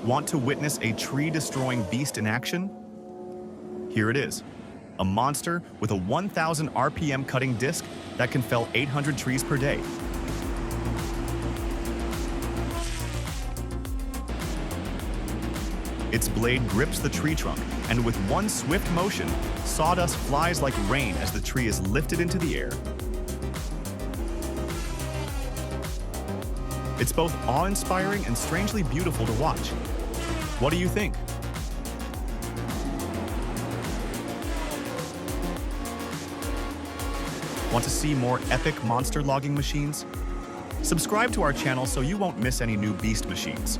Want to witness a tree-destroying beast in action? Here it is, a monster with a 1,000 RPM cutting disc that can fell 800 trees per day. Its blade grips the tree trunk, and with one swift motion, sawdust flies like rain as the tree is lifted into the air. It's both awe-inspiring and strangely beautiful to watch. What do you think? Want to see more epic monster logging machines? Subscribe to our channel so you won't miss any new beast machines.